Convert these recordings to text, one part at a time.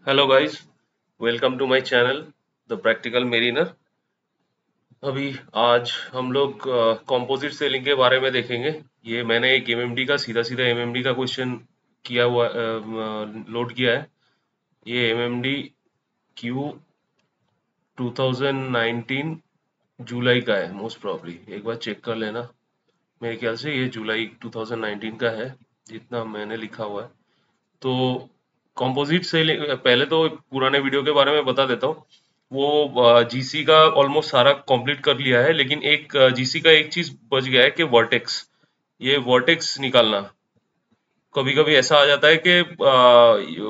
Hello guys, welcome to my channel the practical mariner. अभी आज हम लोग कंपोजिट सेलिंग के बारे में देखेंगे। ये मैंने एक एमएमडी का सीधा सीधा एमएमडी का क्वेश्चन किया हुआ लोड किया है। ये एमएमडी क्यू 2019 जुलाई का है मोस्ट प्रॉब्ली। एक बार चेक कर लेना। मेरे ख्याल से ये जुलाई 2019 का है जितना मैंने लिखा हुआ है। तो कंपोजिट से पहले तो पुराने वीडियो के बारे में बता देता हूँ। वो जीसी का ऑलमोस्ट सारा कंप्लीट कर लिया है, लेकिन एक जीसी का एक चीज बच गया है कि वर्टेक्स। ये वर्टेक्स निकालना, कभी कभी ऐसा आ जाता है कि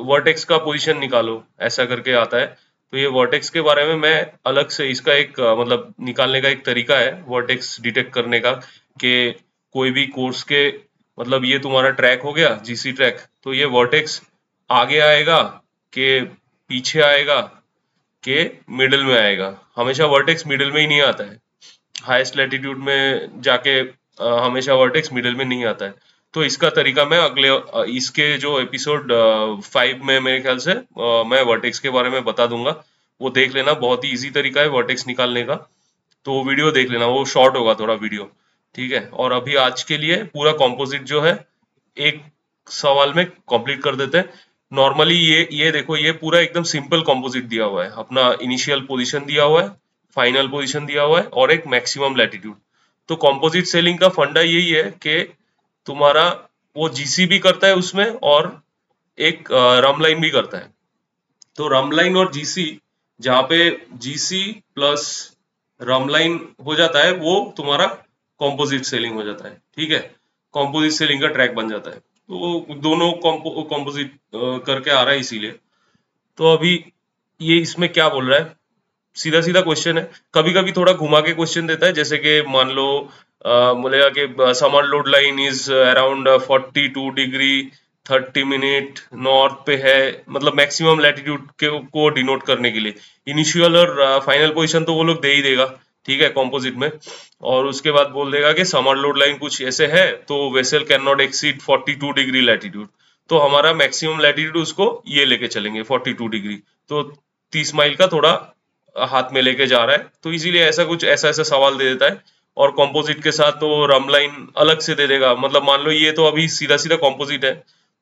वर्टेक्स का पोजीशन निकालो, ऐसा करके आता है। तो ये वर्टेक्स के बारे में मैं अलग से, इसका एक मतलब निकालने का एक तरीका है वर्टेक्स डिटेक्ट करने का, कि कोई भी कोर्स के मतलब ये तुम्हारा ट्रैक हो गया जीसी ट्रैक, तो ये वर्टेक्स आगे आएगा कि पीछे आएगा कि मिडिल में आएगा। हमेशा वर्टेक्स मिडिल में ही नहीं आता है। हाईएस्ट लैटिट्यूड में जाके हमेशा वर्टेक्स मिडिल में नहीं आता है। तो इसका तरीका मैं अगले इसके जो एपिसोड 5 में मेरे ख्याल से मैं वर्टेक्स के बारे में बता दूंगा। वो देख लेना, बहुत ही इजी तरीका है वर्टेक्स निकालने का। तो वो वीडियो देख लेना, वो शॉर्ट होगा थोड़ा वीडियो। ठीक है, और अभी आज के लिए पूरा कॉम्पोजिट जो है एक सवाल में कंप्लीट कर देते हैं। नॉर्मली ये देखो, ये पूरा एकदम सिंपल कॉम्पोजिट दिया हुआ है। अपना इनिशियल पोजीशन दिया हुआ है, फाइनल पोजीशन दिया हुआ है और एक मैक्सिमम लैटिट्यूड। तो कॉम्पोजिट सेलिंग का फंडा यही है कि तुम्हारा वो जीसी भी करता है उसमें, और एक रम लाइन भी करता है। तो रम लाइन और जीसी, जहां पे जीसी प्लस रम लाइन हो जाता है, वो तुम्हारा कॉम्पोजिट सेलिंग हो जाता है। ठीक है, कॉम्पोजिट सेलिंग का ट्रैक बन जाता है। तो दोनों कॉम्पोजिट करके आ रहा है इसीलिए। तो अभी ये इसमें क्या बोल रहा है, सीधा सीधा क्वेश्चन है। कभी कभी थोड़ा घुमा के क्वेश्चन देता है, जैसे कि मान लो बोलेगा कि summer load line is around 42 degree 30 minute north पे है, मतलब मैक्सिमम लैटिट्यूड के को डिनोट करने के लिए। इनिशियल और फाइनल पोजीशन तो वो लोग दे ही देगा, ठीक है, कॉम्पोजिट में। और उसके बाद बोल देगा कि समर लोड लाइन कुछ ऐसे है, तो vessel can not exceed 42 degree latitude. तो हमारा मैक्सिमम लैटिट्यूड उसको ये लेके चलेंगे 42 डिग्री। तो 30 माइल का थोड़ा हाथ में लेके जा रहा है, तो इसीलिए ऐसा कुछ ऐसा ऐसा सवाल दे देता है। और कंपोजिट के साथ तो रम लाइन अलग से दे देगा। मतलब मान लो ये तो अभी सीधा सीधा कंपोजिट है,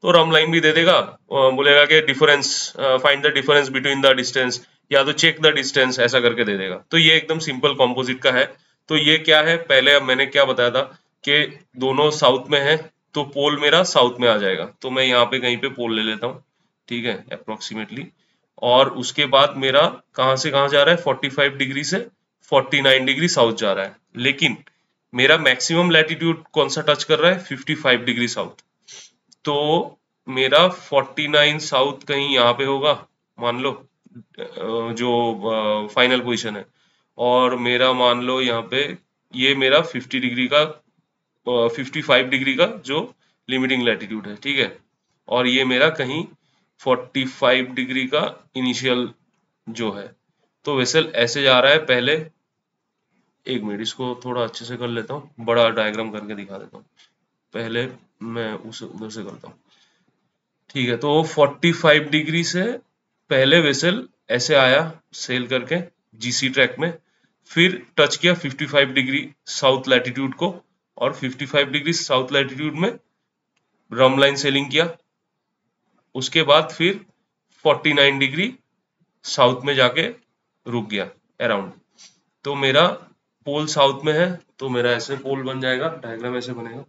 तो रम लाइन भी दे देगा। बोलेगा कि difference, find the difference between the distance, या तो चेक द डिस्टेंस, ऐसा करके दे देगा। तो ये एकदम सिंपल कंपोजिट का है। तो ये क्या है, पहले अब मैंने क्या बताया था कि दोनों साउथ में है, तो पोल मेरा साउथ में आ जाएगा। तो मैं यहाँ पे कहीं पे पोल ले लेता हूँ, ठीक है, अप्रोक्सीमेटली। और उसके बाद मेरा कहाँ से कहाँ जा रहा है, 45 डिग्री से 49 डिग्री साउथ जा रहा है। लेकिन मेरा मैक्सिमम लैटिट्यूड कौन सा टच कर रहा है, 55 डिग्री साउथ। तो मेरा 49 साउथ कहीं यहाँ पे होगा, मान लो जो फाइनल पोजीशन है। और मेरा मान लो यहाँ पे ये मेरा 50 डिग्री का 55 डिग्री का जो लिमिटिंग लैटिट्यूड है, ठीक है। और ये मेरा कहीं 45 डिग्री का इनिशियल जो है। तो वेसल ऐसे जा रहा है। पहले एक मिनट, इसको थोड़ा अच्छे से कर लेता हूँ, बड़ा डायग्राम करके दिखा देता हूँ। पहले मैं उस उधर से करता हूँ, ठीक है। तो 45 डिग्री से पहले वेसल ऐसे आया सेल करके जीसी ट्रैक में, फिर टच किया 55 डिग्री साउथ लैटिट्यूड को, और 55 डिग्री साउथ लैटिट्यूड में रम लाइन सेलिंग किया। उसके बाद फिर 49 डिग्री साउथ में जाके रुक गया अराउंड। तो मेरा पोल साउथ में है, तो मेरा ऐसे पोल बन जाएगा, डायग्राम ऐसे बनेगा,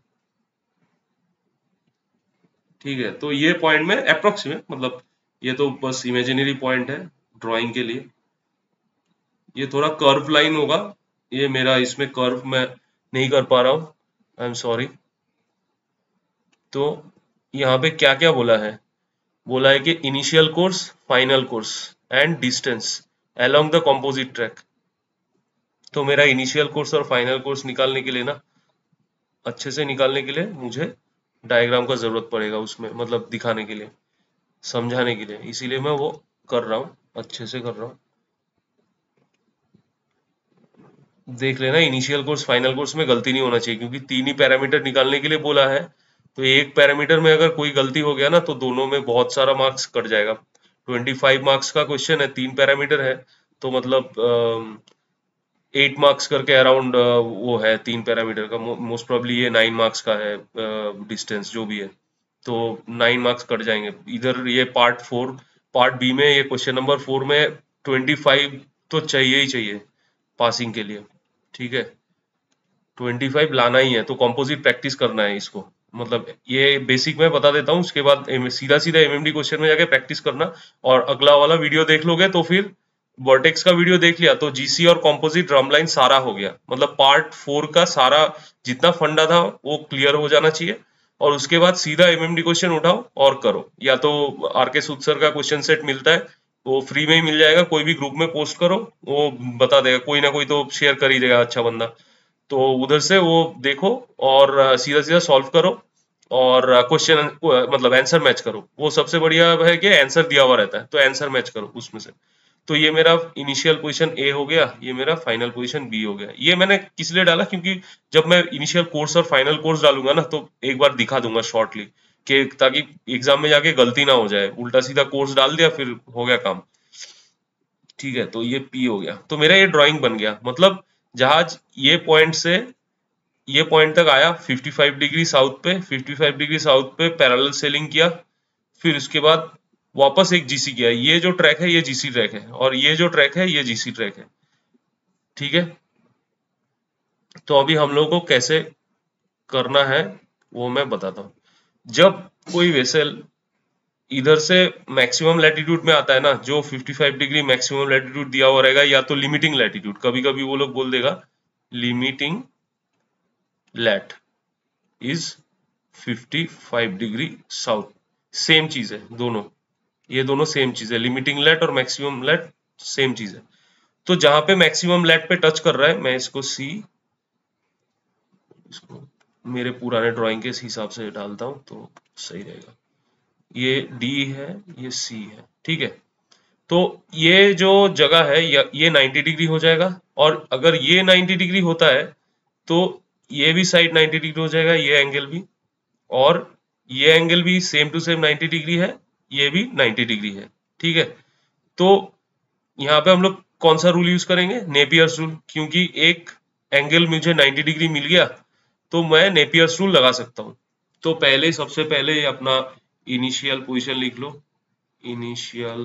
ठीक है। तो ये पॉइंट में अप्रोक्सीमेट, मतलब ये तो बस इमेजिनरी पॉइंट है ड्राइंग के लिए। ये थोड़ा कर्व लाइन होगा, ये मेरा इसमें कर्व मैं नहीं कर पा रहा हूँ, आई एम सॉरी। तो यहाँ पे क्या क्या बोला है, बोला है कि initial course, final course and distance along the composite track. तो मेरा इनिशियल कोर्स और फाइनल कोर्स निकालने के लिए ना, अच्छे से निकालने के लिए मुझे डायग्राम का जरूरत पड़ेगा उसमें, मतलब दिखाने के लिए, समझाने के लिए। इसीलिए मैं वो कर रहा हूँ, अच्छे से कर रहा हूँ। देख लेना, इनिशियल कोर्स फाइनल कोर्स में गलती नहीं होना चाहिए, क्योंकि तीन ही पैरामीटर निकालने के लिए बोला है। तो एक पैरामीटर में अगर कोई गलती हो गया ना, तो दोनों में बहुत सारा मार्क्स कट जाएगा। 25 मार्क्स का क्वेश्चन है, 3 पैरामीटर है, तो मतलब 8 मार्क्स करके अराउंड वो है 3 पैरामीटर का। मोस्ट प्रोबेबली ये 9 मार्क्स का है, डिस्टेंस जो भी है, तो 9 मार्क्स कट जाएंगे इधर। ये पार्ट बी में, ये क्वेश्चन नंबर 4 में 25 तो चाहिए ही चाहिए पासिंग के लिए, ठीक है। 25 लाना ही है, तो कॉम्पोजिट प्रैक्टिस करना है इसको। मतलब ये बेसिक में बता देता हूँ, उसके बाद सीधा सीधा एमएमडी क्वेश्चन में जाके प्रैक्टिस करना। और अगला वाला वीडियो देख लोगे तो फिर वर्टेक्स का वीडियो देख लिया तो जीसी और कॉम्पोजिट ड्रम लाइन सारा हो गया। मतलब पार्ट 4 का सारा जितना फंडा था वो क्लियर हो जाना चाहिए, और उसके बाद सीधा एमएमडी क्वेश्चन उठाओ और करो। या तो आर के सूद सर का क्वेश्चन सेट मिलता है, वो फ्री में ही मिल जाएगा, कोई भी ग्रुप में पोस्ट करो, वो बता देगा, कोई ना कोई तो शेयर कर ही देगा अच्छा बंदा। तो उधर से वो देखो और सीधा सीधा सॉल्व करो, और क्वेश्चन मतलब आंसर मैच करो। वो सबसे बढ़िया है कि आंसर दिया हुआ रहता है तो आंसर मैच करो उसमें से। तो ये मेरा इनिशियल पोजीशन ए हो गया, ये मेरा फाइनल पोजीशन बी हो गया। ये मैंने किस लिए डाला, क्योंकि जब मैं इनिशियल कोर्स और फाइनल कोर्स डालूंगा ना तो एक बार दिखा दूंगा शॉर्टली, कि ताकि एग्जाम में जाके गलती ना हो जाए, उल्टा सीधा कोर्स डाल दिया फिर हो गया काम। ठीक है, तो ये पी हो गया, तो मेरा ये ड्राइंग बन गया। मतलब जहाज ये पॉइंट से ये पॉइंट तक आया 55 डिग्री साउथ पे, 55 डिग्री साउथ पे पैरेलल सेलिंग किया, फिर उसके बाद वापस एक जीसी किया। ये जो ट्रैक है ये जीसी ट्रैक है, और ये जो ट्रैक है ये जीसी ट्रैक है, ठीक है। तो अभी हम लोग को कैसे करना है वो मैं बताता हूँ। जब कोई वेसल इधर से मैक्सिमम लैटिट्यूड में आता है ना, जो 55 डिग्री मैक्सिमम लैटिट्यूड दिया हुआ रहेगा, या तो लिमिटिंग लैटिट्यूड, कभी कभी वो लोग बोल देगा limiting lat is 55 degree south. Same चीज है दोनों, ये दोनों सेम चीज है, लिमिटिंग लेट और मैक्सिमम लेट सेम चीज है। तो जहां पे मैक्सिमम लेट पे टच कर रहा है, मैं इसको सी, इसको मेरे पुराने ड्राइंग के हिसाब से डालता हूं तो सही रहेगा। ये डी है, ये सी है, ठीक है। तो ये जो जगह है ये 90 डिग्री हो जाएगा, और अगर ये 90 डिग्री होता है तो ये भी साइड 90 डिग्री हो जाएगा, ये एंगल भी, और ये एंगल भी सेम टू सेम 90 डिग्री है, ये भी 90 डिग्री है, ठीक है। तो यहाँ पे हम लोग कौन सा रूल यूज करेंगे, नेपियर्स रूल, क्योंकि एक एंगल मुझे 90 डिग्री मिल गया तो मैं नेपियर्स रूल लगा सकता हूँ। तो पहले सबसे पहले अपना इनिशियल पोजीशन लिख लो, इनिशियल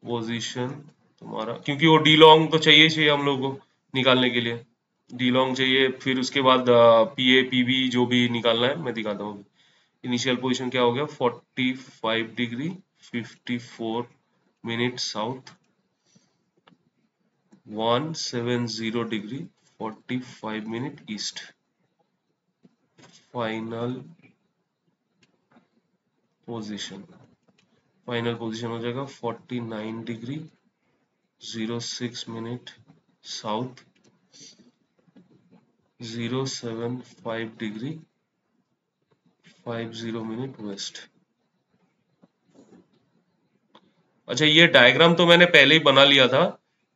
पोजीशन तुम्हारा, क्योंकि वो डी लॉन्ग तो चाहिए चाहिए हम लोग को निकालने के लिए, डी लॉन्ग चाहिए। फिर उसके बाद पी ए पी बी जो भी निकालना है मैं दिखाता हूँ। इनिशियल पोजीशन क्या हो गया, 45 degree 54 minute south, 170 degree 45 minute east. Final position, final position हो जाएगा 49 degree 06 minute south, 075 degree 50 minute west. अच्छा, ये डायग्राम तो मैंने पहले ही बना लिया था,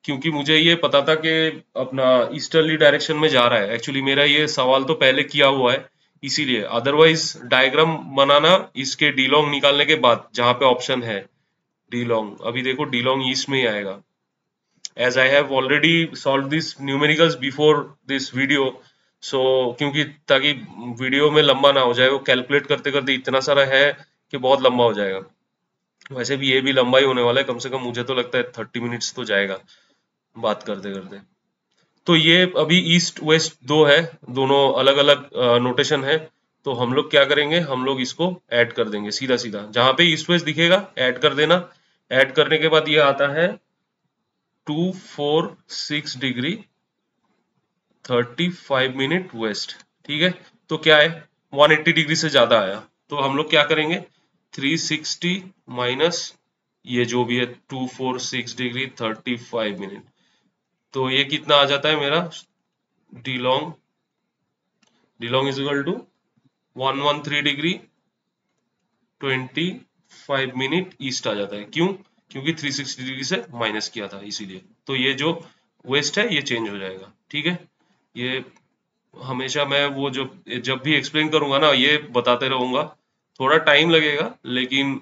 क्योंकि मुझे ये पता था कि अपना ईस्टर्ली डायरेक्शन में जा रहा है। एक्चुअली मेरा ये सवाल तो पहले किया हुआ है इसीलिए, अदरवाइज डायग्राम बनाना इसके डीलोंग निकालने के बाद, जहां पे ऑप्शन है डीलोंग, अभी देखो डीलोंग ईस्ट में ही आएगा। As I have already solve this numericals before this video, so क्योंकि ताकि वीडियो में लंबा ना हो जाए, वो कैलकुलेट करते करते इतना सारा है कि बहुत लंबा हो जाएगा। वैसे भी ये भी लंबा ही होने वाला है, कम से कम मुझे तो लगता है 30 मिनट्स तो जाएगा बात करते करते। तो ये अभी ईस्ट वेस्ट दो है, दोनों अलग अलग नोटेशन है। तो हम लोग क्या करेंगे, हम लोग इसको ऐड कर देंगे सीधा सीधा, जहां पे ईस्ट वेस्ट दिखेगा ऐड कर देना। ऐड करने के बाद ये आता है 246 डिग्री 35 मिनट वेस्ट, ठीक है। तो क्या है, 180 डिग्री से ज्यादा आया, तो हम लोग क्या करेंगे, 360 माइनस ये जो भी है 246 डिग्री 35 मिनट, तो ये कितना आ जाता है मेरा, D long, D long is equal to 113 degree 25 minute east आ जाता है। क्यों, क्योंकि 360 डिग्री से माइनस किया था इसीलिए। तो ये जो वेस्ट है ये चेंज हो जाएगा, ठीक है। ये हमेशा मैं वो जो जब भी एक्सप्लेन करूंगा ना ये बताते रहूंगा, थोड़ा टाइम लगेगा लेकिन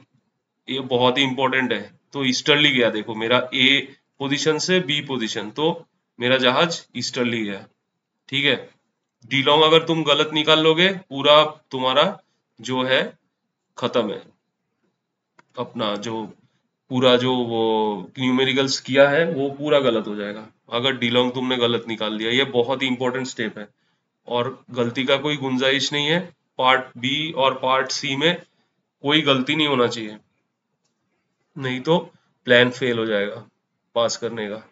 ये बहुत ही इंपॉर्टेंट है। तो ईस्टर्ली गया, देखो मेरा ए पोजीशन से बी पोजीशन, तो मेरा जहाज ईस्टर्ली गया। ठीक है, डी लॉन्ग अगर तुम गलत निकाल लोगे, पूरा तुम्हारा जो है खत्म है, अपना जो पूरा जो वो न्यूमेरिकल्स किया है वो पूरा गलत हो जाएगा अगर डी लॉन्ग तुमने गलत निकाल दिया। ये बहुत ही इंपॉर्टेंट स्टेप है और गलती का कोई गुंजाइश नहीं है। पार्ट बी और पार्ट सी में कोई गलती नहीं होना चाहिए, नहीं तो प्लान फेल हो जाएगा पास करने का।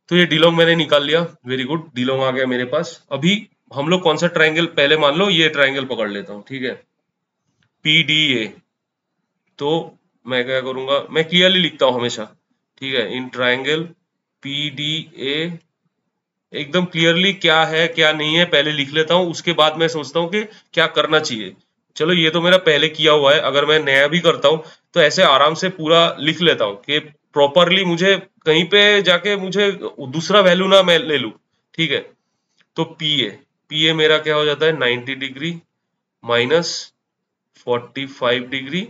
तो ये डीलोंग मैंने निकाल लिया, वेरी गुड, डीलोंग आ गया मेरे पास। अभी हम लोग कौन सा ट्रायंगल, पहले मान लो ये ट्रायंगल पकड़ लेता हूँ, ठीक है, पी डी ए। तो मैं क्या करूंगा, मैं क्लियरली लिखता हूँ हमेशा, ठीक है, इन ट्रायंगल पी डी ए एकदम क्लियरली क्या है क्या नहीं है पहले लिख लेता हूँ, उसके बाद मैं सोचता हूँ कि क्या करना चाहिए। चलो ये तो मेरा पहले किया हुआ है, अगर मैं नया भी करता हूँ तो ऐसे आराम से पूरा लिख लेता हूँ कि प्रॉपरली मुझे कहीं पे जाके मुझे दूसरा वैल्यू ना मैं ले लूँ। ठीक है, तो पी ए मेरा क्या हो जाता है, 90 डिग्री माइनस 45 डिग्री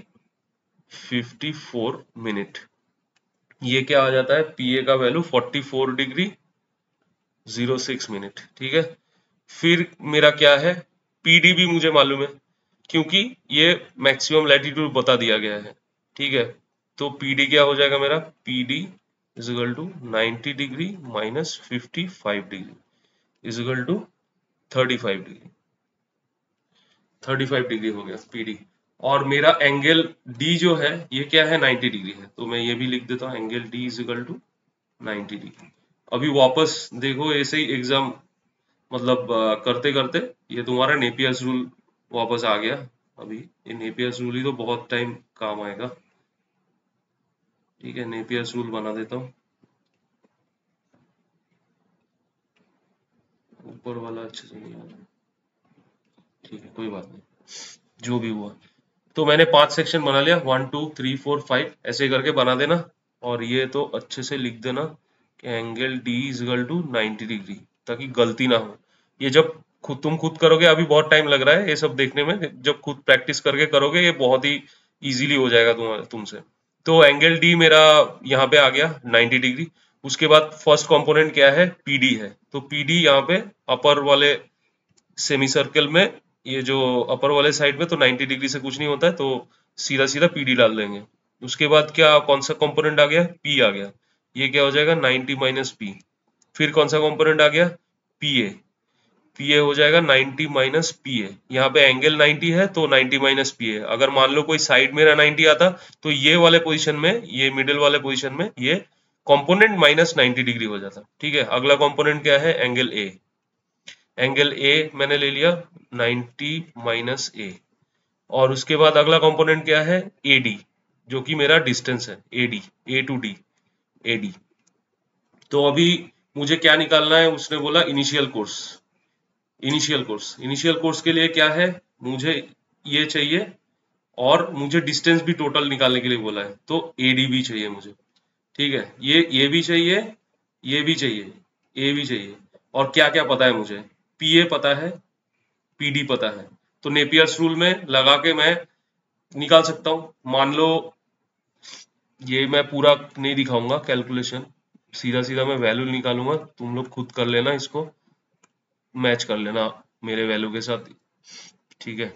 54 मिनट। ये क्या आ जाता है, पी ए का वैल्यू 44 डिग्री 06 मिनट। ठीक है, फिर मेरा क्या है, पीडी भी मुझे मालूम है क्योंकि ये मैक्सिमम लैटिट्यूड बता दिया गया है। ठीक है, तो पीडी क्या हो जाएगा मेरा, PD is equal to 90 degree minus 55 degree is equal to 35 degree. 35 degree हो गया पीडी। और मेरा एंगल डी जो है ये क्या है, 90 डिग्री है, तो मैं ये भी लिख देता हूँ, angle D is equal to 90 degree. अभी वापस देखो ऐसे ही एग्जाम मतलब करते करते ये तुम्हारा नेपियर्स रूल वापस आ गया। अभी ये नेपियर्स रूल ही तो बहुत टाइम काम आएगा। ठीक है, नेपियर्स रूल बना देता हूँ, ऊपर वाला अच्छे से नहीं आ रहा। ठीक है, कोई बात नहीं, जो भी हुआ। तो मैंने 5 सेक्शन बना लिया, 1 2 3 4 5 ऐसे करके बना देना। और ये तो अच्छे से लिख देना कि angle D is equal to 90 degree, ताकि गलती ना हो। ये जब तुम खुद करोगे, अभी बहुत टाइम लग रहा है ये सब देखने में, जब खुद प्रैक्टिस करके करोगे ये बहुत ही इजीली हो जाएगा तुमसे। तो एंगल डी मेरा यहाँ पे आ गया 90 डिग्री। उसके बाद फर्स्ट कंपोनेंट क्या है, पीडी है, तो पीडी यहाँ पे अपर वाले सेमी सर्कल में, ये जो अपर वाले साइड में तो 90 डिग्री से कुछ नहीं होता है, तो सीधा सीधा पीडी डाल देंगे। उसके बाद क्या, कौन सा कंपोनेंट आ गया, पी आ गया, ये क्या हो जाएगा 90 माइनस पी। फिर कौन सा कंपोनेंट आ गया, पी ए। पी ए हो जाएगा 90 माइनस पी ए, यहाँ पे एंगल 90 है तो 90 माइनस पी ए। अगर मान लो कोई साइड मेरा 90 आता तो ये वाले पोजीशन में, ये मिडिल वाले पोजीशन में ये कंपोनेंट माइनस 90 डिग्री हो जाता। ठीक है, अगला कंपोनेंट क्या है, एंगल ए। एंगल ए मैंने ले लिया 90 माइनस ए। और उसके बाद अगला कंपोनेंट क्या है, ए डी, जो कि मेरा डिस्टेंस है, A D, A to D, A D. तो अभी मुझे क्या निकालना है, उसने बोला इनिशियल कोर्स। इनिशियल कोर्स के लिए क्या है, मुझे ये चाहिए और मुझे डिस्टेंस भी टोटल निकालने के लिए बोला है, तो एडी भी चाहिए मुझे। ठीक है, ये भी चाहिए, ये भी चाहिए, ए भी चाहिए। और क्या क्या पता है मुझे, पीए पता है, पीडी पता है, तो नेपियर्स रूल में लगा के मैं निकाल सकता हूँ। मान लो ये मैं पूरा नहीं दिखाऊंगा कैलकुलेशन, सीधा सीधा मैं वैल्यू निकालूंगा, तुम लोग खुद कर लेना, इसको मैच कर लेना मेरे वैल्यू के साथ। ठीक है,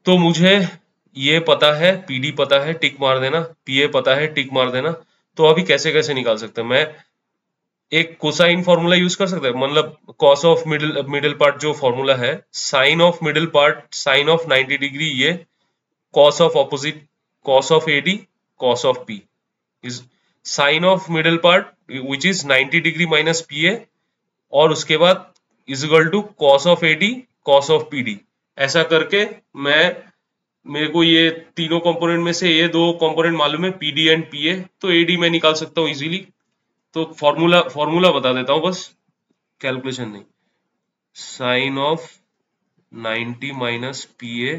तो मुझे ये पता है, पीडी पता है, टिक मार देना, पीए पता है, टिक मार देना। तो अभी कैसे कैसे निकाल सकते हैं, मैं एक कोसाइन फॉर्मूला यूज कर सकते हैं, मतलब cos of middle middle part जो फॉर्मूला है, sine of middle part sine of 90 degree, ये cos of opposite cos of AD cos of P is sine of middle part which is 90 degree minus P A, और उसके बाद is equal to cos of AD cos of PD. ऐसा करके मैं, मेरे को ये तीनों कंपोनेंट में से ये दो कंपोनेंट मालूम है, पीडी एंड पीए, तो एडी मैं निकाल सकता हूँ इजीली। तो फॉर्मूला फॉर्मूला बता देता हूँ बस, कैलकुलेशन नहीं। Sine of 90 minus P A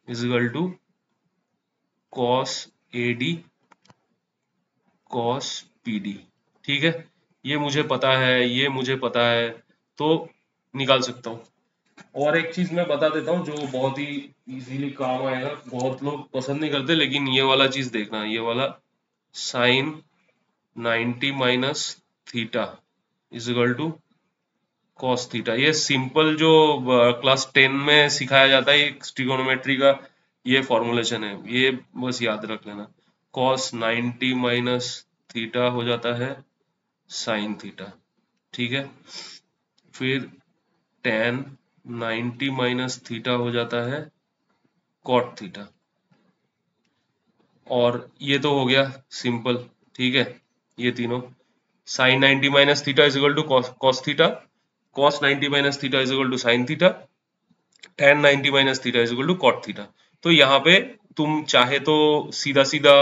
is equal to cos A D cos P D. ठीक है, ये मुझे पता है, ये मुझे पता है, तो निकाल सकता हूँ। और एक चीज मैं बता देता हूँ जो बहुत ही इजीली काम आएगा, बहुत लोग पसंद नहीं करते, लेकिन ये वाला चीज देखना, ये वाला sine 90 minus theta is equal to cos theta. ये सिंपल जो क्लास 10 में सिखाया जाता है ट्रिगोनोमेट्री का ये फॉर्मुलेशन है, ये बस याद रख लेना। कॉस 90 माइनस थीटा हो जाता है साइन थीटा, ठीक है। फिर tan 90 माइनस थीटा हो जाता है कॉट थीटा। और ये तो हो गया सिंपल, ठीक है। ये तीनों sine 90 minus theta is equal to cos theta, cos 90 minus theta is equal to sine theta, tan 90 minus theta is equal to cot theta. तो यहाँ पे तुम चाहे तो सीधा सीधा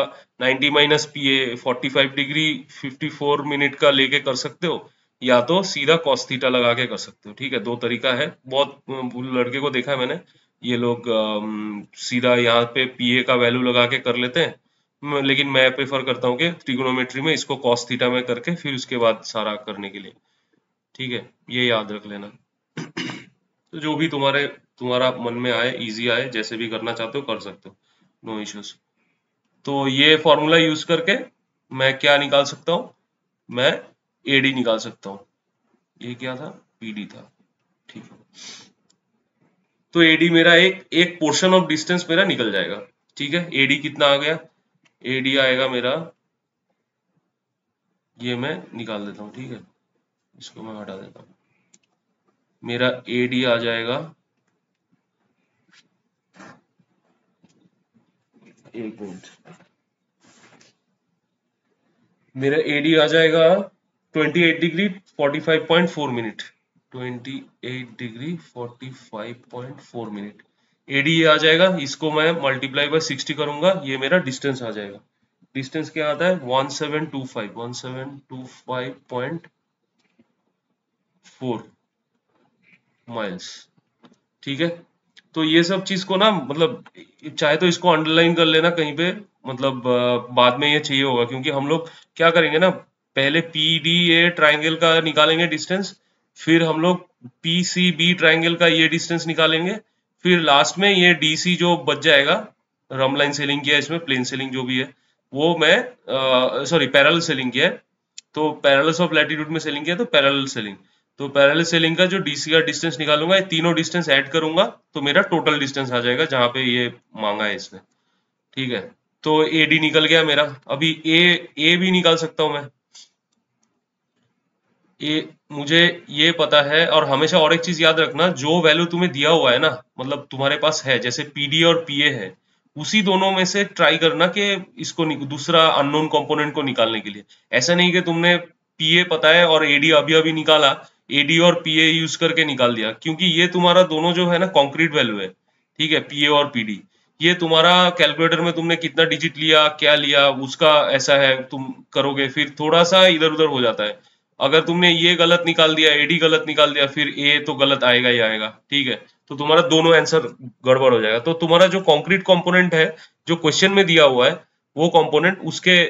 90 minus P A 45 degree 54 minute का लेके कर सकते हो, या तो सीधा कॉस थीटा लगा के कर सकते हो, ठीक है। दो तरीका है, बहुत लड़के को देखा है मैंने, ये लोग सीधा यहाँ पे पी ए का वैल्यू लगा के कर लेते हैं। लेकिन मैं प्रेफर करता हूँ कि ट्रिगोनोमेट्री में इसको कॉस थीटा में करके फिर उसके बाद सारा करने के लिए, ठीक है। ये याद रख लेना। तो जो भी तुम्हारा मन में आए, इजी आए, जैसे भी करना चाहते हो कर सकते हो, नो इश्यूज। तो ये फॉर्मूला यूज करके मैं क्या निकाल सकता हूँ, मैं एडी निकाल सकता हूँ। ये क्या था, पीडी था, ठीक है। तो एडी मेरा एक एक पोर्शन ऑफ डिस्टेंस मेरा निकल जाएगा, ठीक है। एडी कितना आ गया, एडी आएगा मेरा, ये मैं निकाल देता हूँ, ठीक है। इसको मैं हटा देता हूँ, मेरा एडी आ जाएगा, एक मिनट, मेरा एडी आ जाएगा 28 degree 45.4 minute, 28 degree 45.4 minute AD आ जाएगा। इसको मैं मल्टीप्लाई बाय 60 करूंगा, ये मेरा डिस्टेंस आ जाएगा। डिस्टेंस क्या आता है, 1725 माइल्स, ठीक है। तो ये सब चीज को ना, मतलब चाहे तो इसको अंडरलाइन कर लेना कहीं पे, मतलब बाद में ये चाहिए होगा, क्योंकि हम लोग क्या करेंगे ना, पहले पी डी ए ट्राइंगल का निकालेंगे डिस्टेंस, फिर हम लोग पी सी बी ट्राइंगल का ये डिस्टेंस निकालेंगे, फिर लास्ट में ये डी सी जो बच जाएगा, रम लाइन सेलिंग किया है इसमें, प्लेन सेलिंग जो भी है वो मैं, सॉरी पैरेलल सेलिंग किया है, तो पैरेलल्स ऑफ लैटिट्यूड में सेलिंग किया तो पैरेलल सेलिंग, तो पैरेलल सेलिंग का जो डीसी का डिस्टेंस निकालूंगा, ये तीनों डिस्टेंस ऐड करूंगा, तो मेरा टोटल डिस्टेंस आ जाएगा जहां पे ये मांगा है इसने, ठीक है। तो एडी निकल गया मेरा। अभी ए ए भी निकाल सकता हूं मैं। ए मुझे ये पता है, और हमेशा और एक चीज याद रखना, जो वैल्यू तुम्हें दिया हुआ है ना, मतलब तुम्हारे पास है, जैसे पीडी और पीए है, उसी दोनों में से ट्राई करना कि इसको दूसरा अननोन कंपोनेंट को निकालने के लिए। ऐसा नहीं कि तुमने पीए पता है और एडी अभी अभी निकाला, एडी और पीए यूज करके निकाल दिया, क्योंकि ये तुम्हारा दोनों जो है ना कॉन्क्रीट वैल्यू है, ठीक है, पीए और पीडी। ये तुम्हारा कैलकुलेटर में तुमने कितना डिजिट लिया, क्या लिया, उसका ऐसा है, तुम करोगे फिर थोड़ा सा इधर उधर हो जाता है। अगर तुमने ये गलत निकाल दिया, एडी गलत निकाल दिया, फिर ए तो गलत आएगा ही आएगा, ठीक है। तो तुम्हारा दोनों आंसर गड़बड़ हो जाएगा। तो तुम्हारा जो कॉन्क्रीट कंपोनेंट है, जो क्वेश्चन में दिया हुआ है, वो कंपोनेंट उसके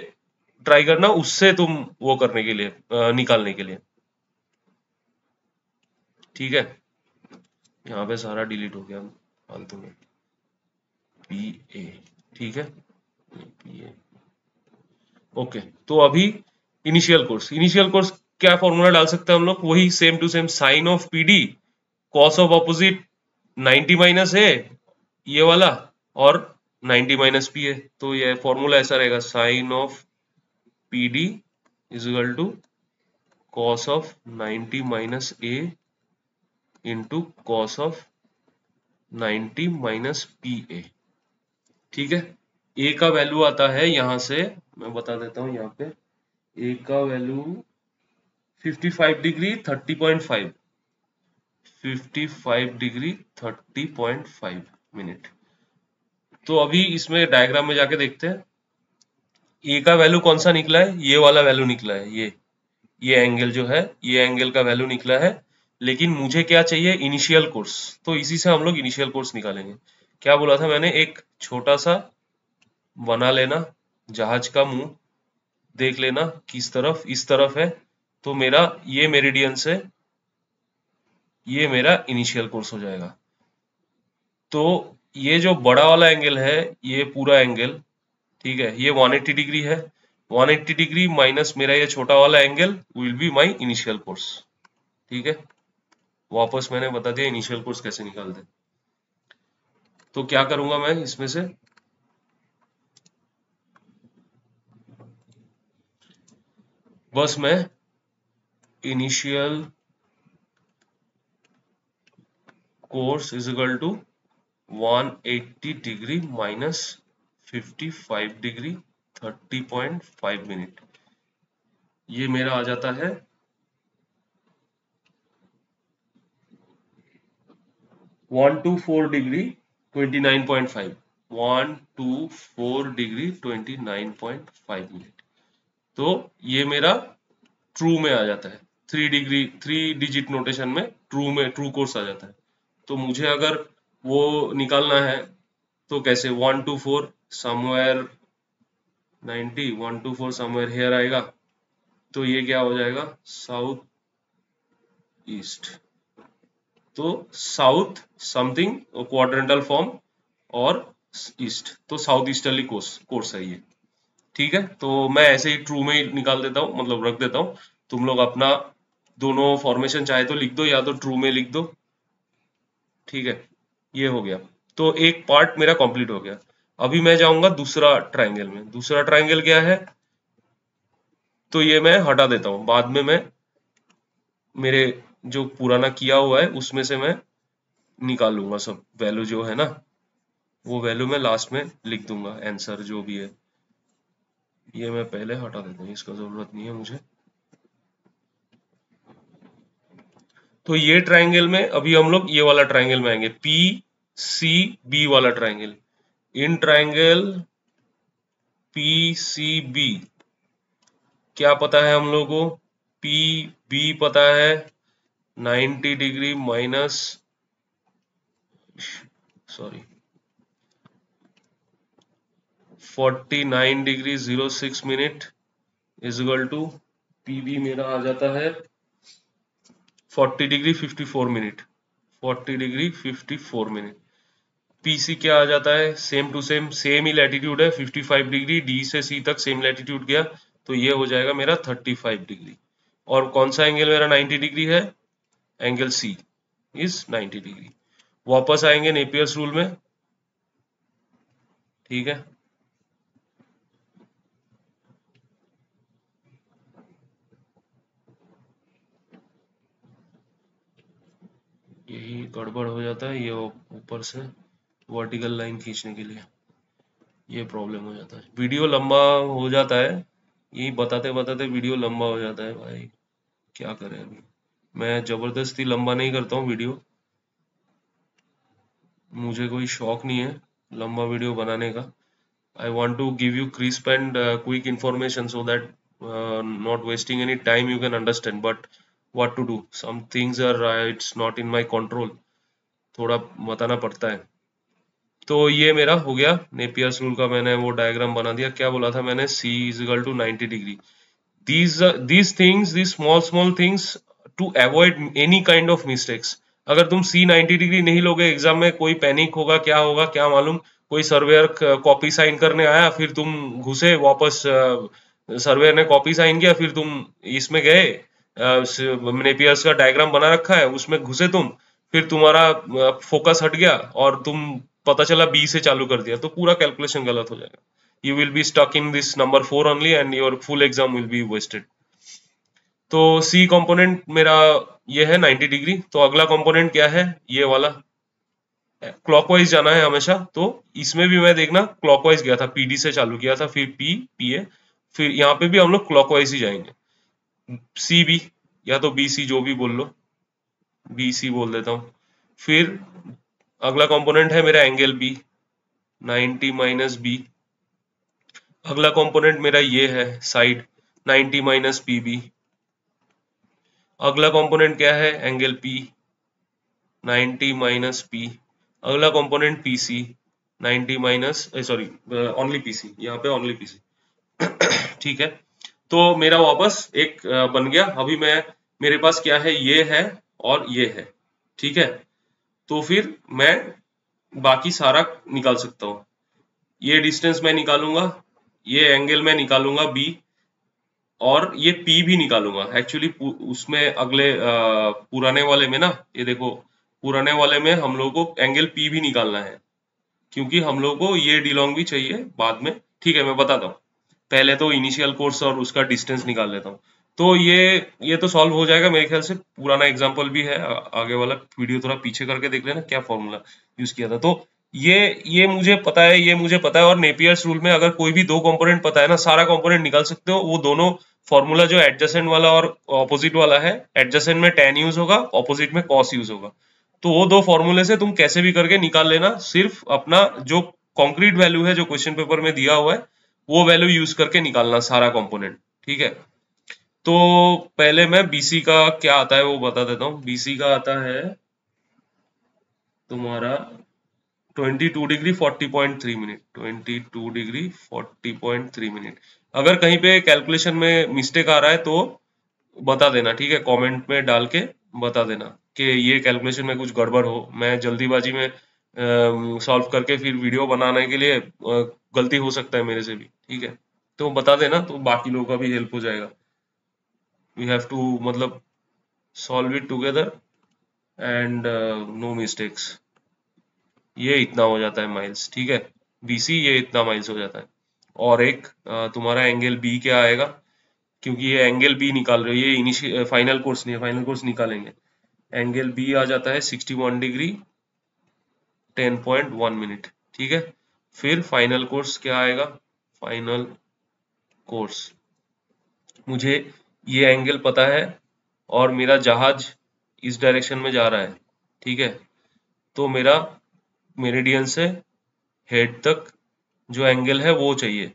ट्राई करना, उससे तुम वो करने के लिए, निकालने के लिए, ठीक है। यहाँ पे सारा डिलीट हो गया फालतू में, पी ए, ठीक है, पी ए, ओके। तो अभी इनिशियल कोर्स क्या फॉर्मूला डाल सकते हैं हम लोग, वही same to same, sine of PD cos of opposite 90 minus है ये वाला, और 90 माइनस पी है। तो ये फॉर्मूला ऐसा रहेगा, sine of P D is equal to cos of 90 minus A into cos of 90 minus P A, ठीक है। ए का वैल्यू आता है यहां से, मैं बता देता हूं यहाँ पे, ए का वैल्यू 55 डिग्री 30.5, 55 डिग्री 30.5 मिनट। तो अभी इसमें डायग्राम में जाके देखते हैं, ए का वैल्यू कौन सा निकला है, ये वाला वैल्यू निकला है, ये एंगल जो है, ये एंगल का वैल्यू निकला है। लेकिन मुझे क्या चाहिए, इनिशियल कोर्स, तो इसी से हम लोग इनिशियल कोर्स निकालेंगे। क्या बोला था मैंने, एक छोटा सा बना लेना, जहाज का मुंह देख लेना किस तरफ, इस तरफ है, तो मेरा ये मेरिडियन से ये मेरा इनिशियल कोर्स हो जाएगा। तो ये जो बड़ा वाला एंगल है, ये पूरा एंगल, ठीक है, ये 180 डिग्री है। 180 डिग्री माइनस मेरा ये छोटा वाला angle will be my initial course. ठीक है, वापस मैंने बता दिया इनिशियल कोर्स कैसे निकालते। तो क्या करूंगा मैं इसमें से, बस मैं initial course is equal to 180 degree minus 55 degree 30.5 minute, ये मेरा आ जाता है 124 डिग्री 29.5, 124 डिग्री 29.5 मिनट। तो ये मेरा ट्रू में आ जाता है, 3 डिजिट नोटेशन में ट्रू कोर्स आ जाता है। तो मुझे अगर वो निकालना है तो कैसे, 124 समवेयर 90, 124 समवेयर हेयर आएगा, तो ये क्या हो जाएगा, साउथ ईस्ट। तो साउथ समथिंग क्वाड्रेंटल फॉर्म और ईस्ट, तो साउथ ईस्टर्ली कोर्स है ये। ठीक है, तो मैं ऐसे ही ट्रू में ही निकाल देता हूँ, मतलब रख देता हूँ। तुम लोग अपना दोनों फॉर्मेशन चाहे तो लिख दो या तो ट्रू में लिख दो। ठीक है, ये हो गया। तो एक पार्ट मेरा कंप्लीट हो गया। अभी मैं जाऊंगा दूसरा ट्रायंगल में। दूसरा ट्रायंगल क्या है, तो ये मैं हटा देता हूँ, बाद में मैं मेरे जो पुराना किया हुआ है उसमें से मैं निकाल लूंगा सब वैल्यू जो है ना, वो वैल्यू मैं लास्ट में लिख दूंगा, आंसर जो भी है। ये मैं पहले हटा देता हूँ, इसका जरूरत नहीं है मुझे। तो ये ट्रायंगल में अभी हम लोग ये वाला ट्रायंगल में आएंगे, पी सी बी वाला triangle. In triangle P C B क्या पता है हम लोगों को, पी बी पता है 90 degree minus, sorry 49 degree 06 minute is equal to P B मेरा आ जाता है 40 degree 54 minute, 40 degree 54 minute. PC क्या आ जाता है, सेम टू सेम ही लैटिट्यूड है, 55 डिग्री, डी से सी तक सेम लैटिट्यूड गया, तो ये हो जाएगा मेरा 35 डिग्री। और कौन सा एंगल मेरा 90 डिग्री है, एंगल सी इज 90 डिग्री। वापस आएंगे नेपियर्स रूल में। ठीक है, यही गड़बड़ हो जाता है, ये ऊपर से वर्टिकल लाइन खींचने के लिए ये प्रॉब्लम हो जाता है, वीडियो लंबा हो जाता है, यही बताते बताते वीडियो लंबा हो जाता है भाई, क्या करें अभी। मैं जबरदस्ती लंबा नहीं करता हूँ वीडियो, मुझे कोई शौक नहीं है लंबा वीडियो बनाने का। I want to give you crisp and quick information so that not wasting any time you can understand. But what to do? Some things are it's not in my control. थोड़ा बताना पड़ता है। तो ये मेरा हो गया नेपियर्स रूल का, मैंने वो डायग्राम बना दिया। क्या बोला था मैंने, C is equal to 90 degree. These things, these small things to avoid any kind of mistakes. अगर तुम C 90 डिग्री नहीं लोगे एग्जाम में, कोई पैनिक होगा, क्या होगा क्या मालूम। कोई सर्वेयर कॉपी साइन करने आया, फिर तुम घुसे वापस, सर्वेयर ने कॉपी साइन किया, फिर तुम इसमें गए, नेपियर्स का डायग्राम बना रखा है उसमें घुसे तुम, फिर तुम्हारा फोकस हट गया और तुम पता चला बी से चालू कर दिया, तो पूरा कैलकुलेशन गलत हो जाएगा। You will be stuck in this number 4 only and your full exam will be wasted. तो C कंपोनेंट मेरा ये है 90 डिग्री। तो अगला कंपोनेंट क्या है, ये वाला, क्लॉकवाइज जाना है हमेशा। तो इसमें भी मैं देखना क्लॉकवाइज गया था, पीडी से चालू किया था, फिर पी पीए, फिर यहाँ पे भी हम लोग क्लॉकवाइज ही जाएंगे। सी बी या तो बी सी जो भी बोल लो, बी सी बोल देता हूँ। फिर अगला कंपोनेंट है मेरा एंगल बी, 90 माइनस बी। अगला कंपोनेंट मेरा ये है साइड, 90 माइनस पी बी। अगला कंपोनेंट क्या है, एंगल पी, 90 माइनस पी। अगला component P C, 90 minus, sorry only P C, यहाँ पे ओनली पी सी। ठीक है, तो मेरा वापस एक बन गया। अभी मैं, मेरे पास क्या है, ये है और ये है। ठीक है, तो फिर मैं बाकी सारा निकाल सकता हूँ। ये डिस्टेंस मैं निकालूंगा, ये एंगल मैं निकालूंगा बी, और ये पी भी निकालूंगा। एक्चुअली उसमें अगले पुराने वाले में ना, ये देखो पुराने वाले में हम लोग को एंगल पी भी निकालना है, क्योंकि हम लोग को ये डिलोंग भी चाहिए बाद में। ठीक है, मैं बताता हूँ। पहले तो इनिशियल कोर्स और उसका डिस्टेंस निकाल लेता हूँ। तो ये तो सॉल्व हो जाएगा मेरे ख्याल से। पुराना एग्जांपल भी है, आगे वाला वीडियो थोड़ा पीछे करके देख लेना क्या फॉर्मूला यूज किया था। तो ये मुझे पता है, ये मुझे पता है। और नेपियर्स रूल में अगर कोई भी दो कंपोनेंट पता है ना, सारा कंपोनेंट निकाल सकते हो। वो दोनों फॉर्मूला जो एडजेसेंट वाला और ऑपोजिट वाला है, एडजेसेंट में tan यूज होगा, ऑपोजिट में cos यूज होगा। तो वो दो फॉर्मूले से तुम कैसे भी करके निकाल लेना। सिर्फ अपना जो कॉन्क्रीट वैल्यू है जो क्वेश्चन पेपर में दिया हुआ है, वो वैल्यू यूज करके निकालना सारा कंपोनेंट। ठीक है, तो पहले मैं बीसी का क्या आता है वो बता देता हूँ। बीसी का आता है तुम्हारा 22 डिग्री 40.3 मिनट। 22 degree 40.3 minute. अगर कहीं पे कैलकुलेशन में मिस्टेक आ रहा है तो बता देना, ठीक है, कमेंट में डाल के बता देना कि ये कैलकुलेशन में कुछ गड़बड़ हो। मैं जल्दीबाजी में सॉल्व करके फिर वीडियो बनाने के लिए गलती हो सकता है मेरे से भी। ठीक है, तो बता देना, तो बाकी लोगों का भी हेल्प हो जाएगा। वी हैव टू मतलब solve it together and no mistakes. ये इतना हो जाता है माइल्स। ठीक है, बीसी ये इतना माइल्स हो जाता है। और एक तुम्हारा एंगल बी क्या आएगा, क्योंकि ये एंगल बी निकाल रहे हो, ये इनिशियल फाइनल कोर्स नहीं है, फाइनल कोर्स निकालेंगे। एंगल बी आ जाता है 61 डिग्री 10.1 मिनट। ठीक है, फिर फाइनल कोर्स क्या आएगा, फाइनल कोर्स मुझे ये एंगल पता है और मेरा जहाज इस डायरेक्शन में जा रहा है। ठीक है, तो मेरा मेरिडियन से हेड तक जो एंगल है वो चाहिए।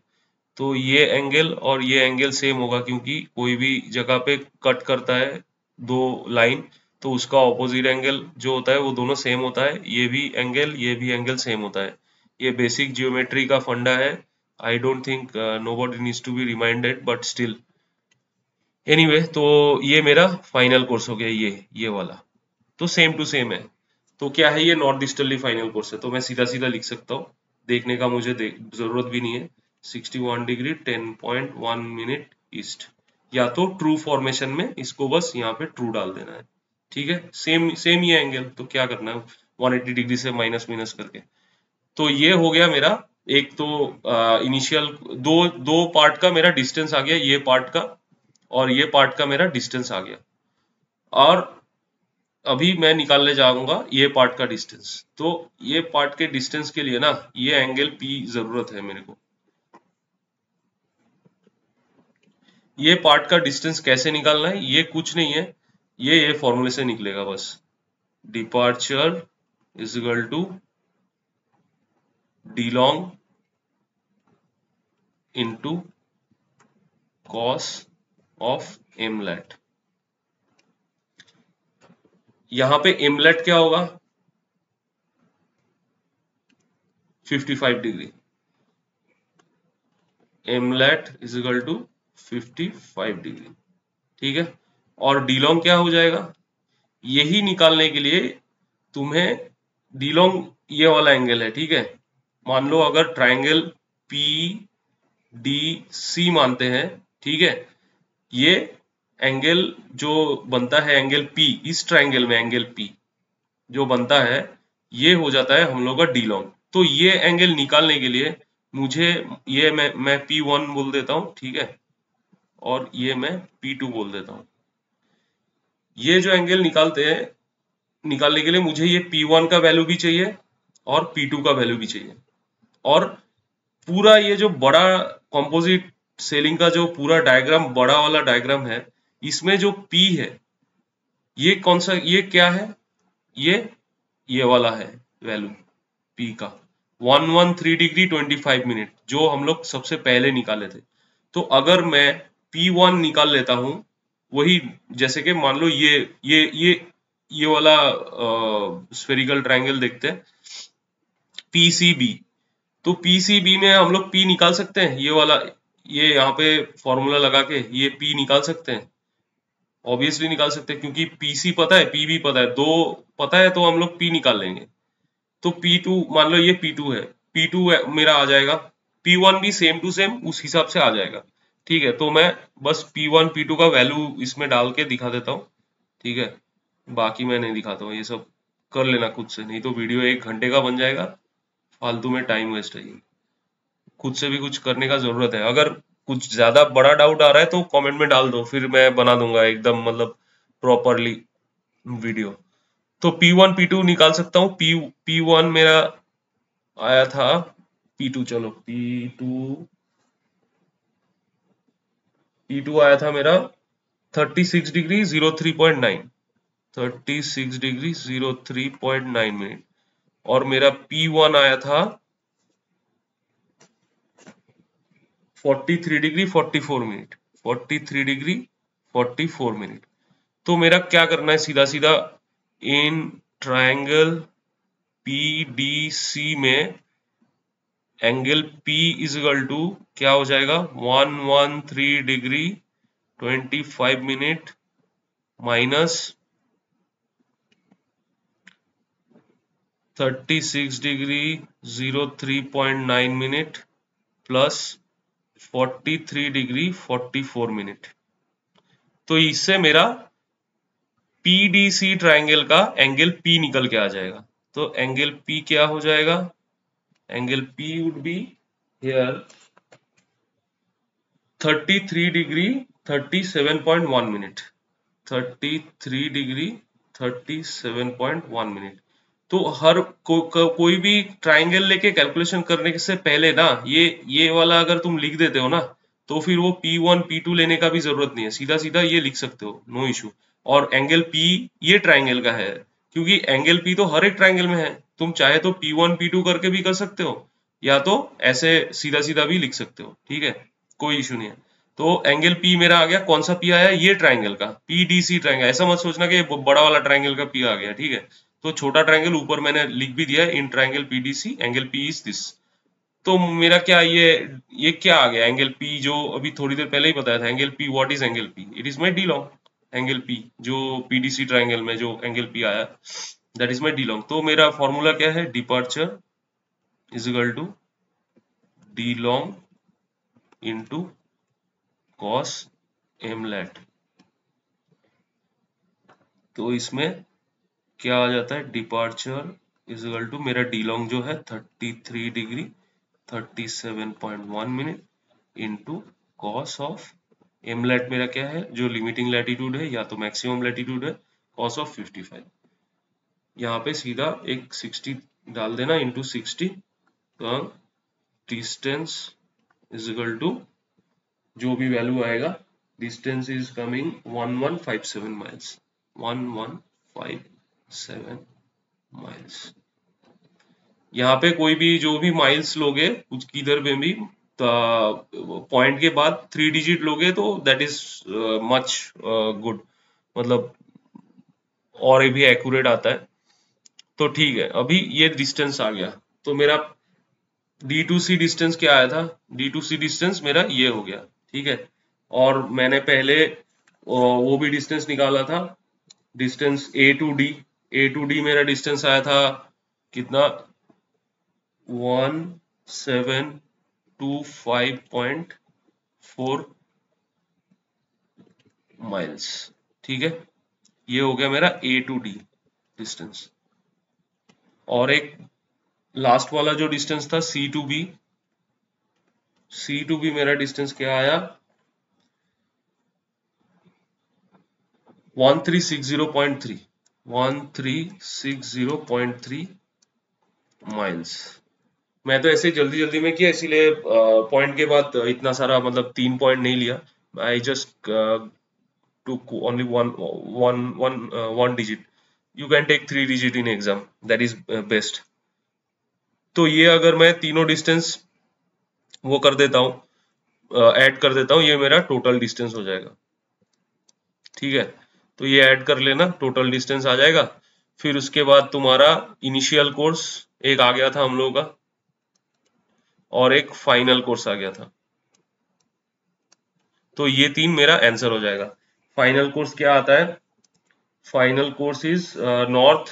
तो ये एंगल और ये एंगल सेम होगा, क्योंकि कोई भी जगह पे कट करता है दो लाइन, तो उसका ऑपोजिट एंगल जो होता है वो दोनों सेम होता है। ये भी एंगल सेम होता है। ये बेसिक जियोमेट्री का फंडा है। I don't think nobody needs to be reminded, but still anyway. तो ये मेरा फाइनल कोर्स हो गया, ये वाला तो सेम टू सेम है। तो क्या है, ये नॉर्थ ईस्टर्ली फाइनल कोर्स है, तो मैं सीधा सीधा लिख सकता हूँ। देखने का मुझे जरूरत भी नहीं है। 61 डिग्री 10.1 मिनट ईस्ट, या तो ट्रू फॉर्मेशन में इसको बस यहाँ पे ट्रू डाल देना है। ठीक है, सेम सेम ही एंगल, तो क्या करना है 180 डिग्री से माइनस माइनस करके। तो ये हो गया मेरा। एक तो इनिशियल दो दो पार्ट का मेरा डिस्टेंस आ गया, ये पार्ट का और ये पार्ट का मेरा डिस्टेंस आ गया। और अभी मैं निकालने जाऊंगा ये पार्ट का डिस्टेंस। तो ये पार्ट के डिस्टेंस के लिए ना, ये एंगल पी जरूरत है मेरे को। ये पार्ट का डिस्टेंस कैसे निकालना है, ये कुछ नहीं है, ये फॉर्मूले से निकलेगा बस। Departure is equal to D long into cos of mlat. यहां पे इमलेट क्या होगा, 55 degree. Mlat is equal to 55 degree. ठीक है, और डी लॉन्ग क्या हो जाएगा, यही निकालने के लिए तुम्हें डी लॉन्ग ये वाला एंगल है। ठीक है, मान लो अगर ट्राइंगल पी डी सी मानते हैं, ठीक है, ये एंगल जो बनता है एंगल पी, इस ट्राइंगल में एंगल पी जो बनता है, ये हो जाता है हम लोग का डी लॉन्ग। तो ये एंगल निकालने के लिए मुझे ये मैं P1 बोल देता हूँ। ठीक है, और ये मैं P2 बोल देता हूँ। ये जो एंगल निकालते हैं, निकालने के लिए मुझे ये P1 का वैल्यू भी चाहिए और P2 का वैल्यू भी चाहिए। और पूरा ये जो बड़ा कंपोजिट सेलिंग का जो पूरा डायग्राम, बड़ा वाला डायग्राम है, इसमें जो P है, ये कौन सा, ये क्या है, ये वाला है वैल्यू P का 113 डिग्री 25 मिनट, जो हम लोग सबसे पहले निकाले थे। तो अगर मैं P1 निकाल लेता हूं, वही जैसे कि मान लो ये वाला स्फेरिकल ट्रायंगल देखते हैं PCB। तो PCB में हम लोग P निकाल सकते हैं, ये वाला, ये यहाँ पे फॉर्मूला लगा के ये P निकाल सकते हैं। ऑब्वियसली निकाल सकते हैं, क्योंकि पीसी पता है, पी भी पता है, दो पता है तो हम लोग पी निकाल लेंगे। तो P2 मान लो ये P2 है, P2 मेरा आ जाएगा, P1 भी सेम टू सेम उस हिसाब से आ जाएगा। ठीक है, तो मैं बस P1 P2 का वैल्यू इसमें डाल के दिखा देता हूँ। ठीक है, बाकी मैं नहीं दिखाता हूँ, ये सब कर लेना खुद से, नहीं तो वीडियो 1 घंटे का बन जाएगा, फालतू में टाइम वेस्ट है। खुद से भी कुछ करने का जरूरत है। अगर कुछ ज्यादा बड़ा डाउट आ रहा है तो कमेंट में डाल दो, फिर मैं बना दूंगा एकदम मतलब प्रॉपरली वीडियो। तो P1 P2 निकाल सकता हूँ। P1 मेरा आया था, P2 चलो P2 आया था मेरा 36°03.9, 36°03.9 मिनट। और मेरा P1 आया था 43°44 मिनट, 43°44 मिनट। तो मेरा क्या करना है, सीधा सीधा इन ट्रायंगल PDC में angle P is equal to क्या हो जाएगा, 113°25 minute minus 36°03.9 minute plus 43°44 minute. तो इससे मेरा PDC ट्रायंगल का एंगल P निकल के आ जाएगा। तो एंगल P क्या हो जाएगा, angle P would be here 33°37.1 minute, 33°37.1 minute. तो हर कोई भी ट्रायंगल लेके कैलकुलेशन करने से पहले ना ये वाला अगर तुम लिख देते हो ना, तो फिर वो P1 P2 लेने का भी जरूरत नहीं है, सीधा सीधा ये लिख सकते हो, नो इशू। और एंगल P ये ट्रायंगल का है, क्योंकि एंगल P तो हर एक ट्रायंगल में है। तुम चाहे तो P1 P2 करके भी कर सकते हो, या तो ऐसे सीधा सीधा भी लिख सकते हो। ठीक है, कोई इशू नहीं है। तो एंगल P मेरा आ गया, कौन सा P आया, ये ट्रायंगल का PDC ट्रायंगल। ऐसा मत सोचना कि बड़ा वाला ट्रायंगल का P आ गया। ठीक है, तो छोटा ट्रायंगल ऊपर मैंने लिख भी दिया है, इन triangle PDC angle P is this. तो मेरा क्या ये क्या आ गया, एंगल P जो अभी थोड़ी देर पहले ही बताया था, angle P, what is angle P, it is my D long angle P। जो PDC ट्रायंगल में जो एंगल P आया, that is my D long. तो मेरा फॉर्मूला क्या है, departure is equal to D long into cos M lat. तो इसमें क्या आ जाता है, डिपार्चर इज इक्वल टू मेरा डी लॉन्ग जो है 33°37.1 minute into cos of M lat मेरा क्या है, जो लिमिटिंग लैटिट्यूड है या तो मैक्सिमम लैटिट्यूड है, कॉस ऑफ 55। यहाँ पे सीधा एक 60 डाल देना इंटू 60। तो डिस्टेंस इज इक्वल टू जो भी वैल्यू आएगा, distance is coming 1157 miles, 1157 miles. यहाँ पे कोई भी जो भी माइल्स लोगे कुछ किधर में भी पॉइंट के बाद 3 डिजिट लोगे तो दैट इज मच गुड, मतलब और भी एक्यूरेट आता है। तो ठीक है, अभी ये डिस्टेंस आ गया। तो मेरा D2C डिस्टेंस क्या आया था, D2C डिस्टेंस मेरा ये हो गया। ठीक है, और मैंने पहले वो भी डिस्टेंस निकाला था, डिस्टेंस A2D मेरा डिस्टेंस आया था कितना, 1725.4 माइल्स। ठीक है, ये हो गया मेरा A2D डिस्टेंस। और एक लास्ट वाला जो डिस्टेंस था C2B मेरा डिस्टेंस क्या आया, 1360.3, 1360.3 माइल्स। मैं तो ऐसे जल्दी जल्दी में किया, इसीलिए पॉइंट के बाद इतना सारा मतलब 3 पॉइंट नहीं लिया। I just took only one digit. You can take 3 digit in exam, that is best. तो ये अगर मैं तीनों डिस्टेंस वो कर देता हूँ, ऐड कर देता हूँ, ये मेरा टोटल डिस्टेंस हो जाएगा। ठीक है, तो ये ऐड कर लेना, टोटल डिस्टेंस आ जाएगा। फिर उसके बाद तुम्हारा इनिशियल कोर्स एक आ गया था हम लोगों का, और एक फाइनल कोर्स आ गया था। तो ये तीन मेरा आंसर हो जाएगा। फाइनल कोर्स क्या आता है? Final course is north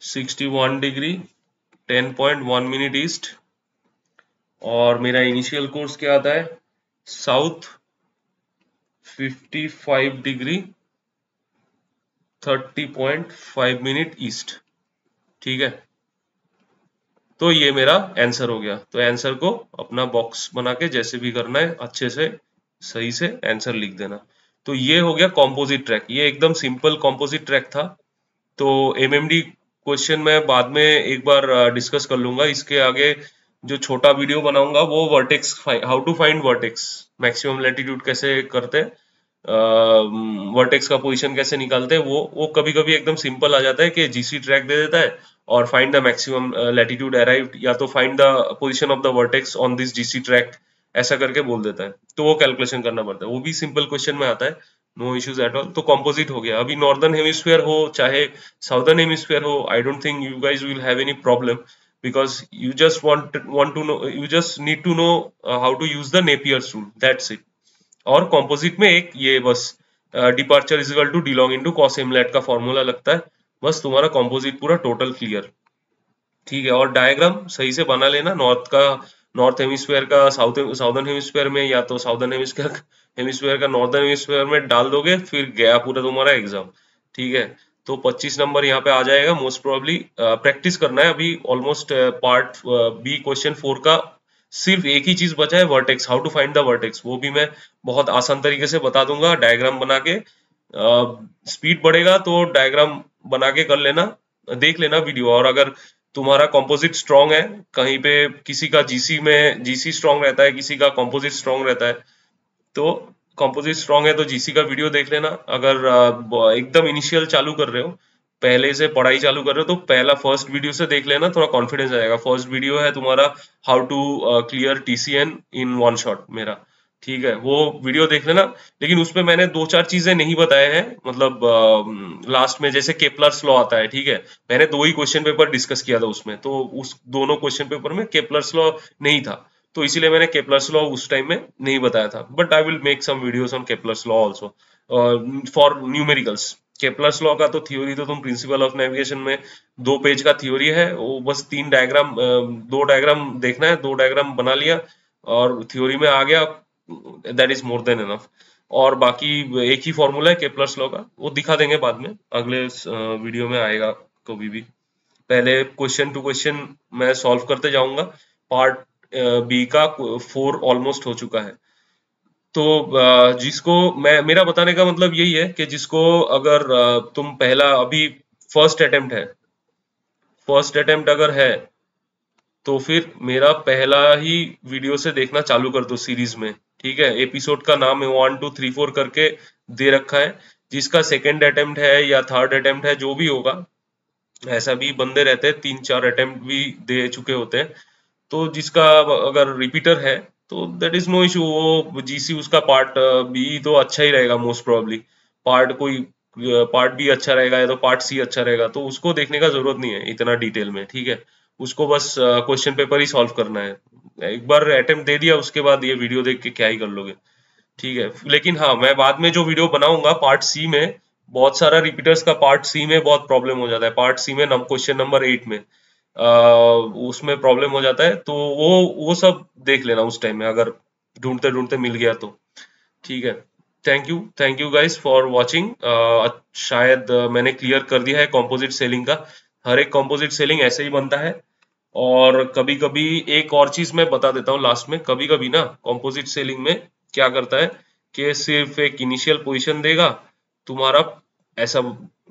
61 degree 10.1 minute east, और मेरा इनिशियल कोर्स क्या आता है? South 55 degree 30.5 minute east. ठीक है, तो ये मेरा आंसर हो गया। तो आंसर को अपना बॉक्स बना के जैसे भी करना है अच्छे से सही से आंसर लिख देना। तो ये हो गया कॉम्पोजिट ट्रैक, ये एकदम सिंपल कॉम्पोजिट ट्रैक था। तो एमएमडी क्वेश्चन मैं बाद में एक बार डिस्कस कर लूंगा। इसके आगे जो छोटा वीडियो बनाऊंगा वो vertex, how to find vertex, maximum latitude कैसे करते हैं, वर्टेक्स का पोजीशन कैसे निकालते हैं, वो कभी कभी एकदम सिंपल आ जाता है कि जीसी ट्रैक दे देता है और find the maximum latitude arrived, या तो find the position of the vertex on this GC track, ऐसा करके बोल देता है। तो वो कैलकुलेशन करना पड़ता है, वो भी सिंपल क्वेश्चन में आता है, नो इश्यूज एट ऑल। तो कॉम्पोजिट हो गया। अभी नॉर्दर्न हेमिस्फीयर हो चाहे साउदर्न हेमिस्फीयर हो, आई don't think you guys will have any problem, because you just want to know, you just need to know how to use the Napier's rule, that's it। और composite में एक ये बस departure is equal to D long into cos mlat का formula लगता है, बस तुम्हारा कॉम्पोजिट पूरा टोटल क्लियर। ठीक है, और डायग्राम सही से बना लेना, नॉर्थ का नॉर्थ हेमिस्फीयर का साउदर्न हेमिस्फीयर में, या तो साउदर्न हेमिस्फीयर का नॉर्दर्न हेमिस्फीयर में डाल दोगे, फिर गया पूरा तुम्हारा एग्जाम। ठीक है, तो 25 नंबर यहाँ पे आ जाएगा मोस्ट प्रोबेबली। प्रैक्टिस करना है अभी, ऑलमोस्ट पार्ट बी क्वेश्चन 4 का सिर्फ एक ही चीज बचा है, vertex, how to find the vertex. वो भी मैं बहुत आसान तरीके से बता दूंगा डायग्राम बना के। स्पीड बढ़ेगा तो डायग्राम बना के कर लेना, देख लेना वीडियो। और अगर तुम्हारा कंपोजिट स्ट्रांग है, कहीं पे किसी का जीसी स्ट्रांग रहता है, किसी का कंपोजिट स्ट्रांग रहता है, तो कंपोजिट स्ट्रांग है तो जीसी का वीडियो देख लेना। अगर एकदम इनिशियल चालू कर रहे हो, पहले से पढ़ाई चालू कर रहे हो, तो पहला फर्स्ट वीडियो से देख लेना, थोड़ा कॉन्फिडेंस आएगा। फर्स्ट वीडियो है तुम्हारा how to clear TCN in one shot मेरा। ठीक है, वो वीडियो देख लेना। लेकिन उसमें मैंने दो चार चीजें नहीं बताए हैं, मतलब लास्ट में जैसे केपलर्स लॉ आता है, ठीक है, मैंने दो ही क्वेश्चन पेपर डिस्कस किया था उसमें, तो उस दोनों क्वेश्चन पेपर में केपलर्स लॉ नहीं था, तो इसीलिए मैंने केपलर्स लॉ उस टाइम में नहीं बताया था। But I will make some videos on Kepler's law also for numericals. Kepler's law का तो थ्योरी तो तुम प्रिंसिपल ऑफ नेविगेशन में 2 पेज का थ्योरी है, वो बस 3 डायग्राम, 2 डायग्राम देखना है, 2 डायग्राम बना लिया और थ्योरी में आ गया, that is more than enough. और बाकी एक ही फॉर्मूला है केपलर्स लॉ का, वो दिखा देंगे बाद में, अगले वीडियो में आएगा कभी भी। पहले क्वेश्चन टू क्वेश्चन मैं सॉल्व करते जाऊंगा। पार्ट बी का 4 ऑलमोस्ट हो चुका है। तो जिसको मैं, मेरा बताने का मतलब यही है कि जिसको अगर तुम पहला अभी फर्स्ट अटेम्प्ट अगर है, तो फिर मेरा पहला ही वीडियो से देखना चालू कर दो सीरीज में। ठीक है, एपिसोड का नाम 1 2 3 4 करके दे रखा है। जिसका सेकेंड अटेम्प्ट है या थर्ड अटेम्प्ट है, जो भी होगा, ऐसा भी बंदे रहते हैं 3 4 अटेम्प्ट भी दे चुके होते हैं, तो जिसका अगर रिपीटर है तो दैट इज नो इशू, वो जीसी उसका पार्ट बी तो अच्छा ही रहेगा मोस्ट प्रोबेबली। पार्ट बी अच्छा रहेगा या तो पार्ट सी अच्छा रहेगा, तो उसको देखने का जरूरत नहीं है इतना डिटेल में। ठीक है, उसको बस क्वेश्चन पेपर ही सॉल्व करना है। एक बार अटेम्प्ट दे दिया, उसके बाद ये वीडियो देख के क्या ही कर लोगे। ठीक है, लेकिन हाँ, मैं बाद में जो वीडियो बनाऊंगा पार्ट सी में, बहुत सारा रिपीटर्स का पार्ट सी में बहुत प्रॉब्लम हो जाता है। पार्ट सी में क्वेश्चन नंबर 8 में उसमें प्रॉब्लम हो जाता है, तो वो सब देख लेना उस टाइम में, अगर ढूंढते ढूंढते मिल गया तो। ठीक है, thank you guys for watching. शायद मैंने क्लियर कर दिया है कंपोजिट सेलिंग का। हर एक कंपोजिट सेलिंग ऐसे ही बनता है। और कभी कभी एक और चीज मैं बता देता हूँ लास्ट में, कभी कभी ना कंपोजिट सेलिंग में क्या करता है कि सिर्फ एक इनिशियल पोजीशन देगा तुम्हारा, ऐसा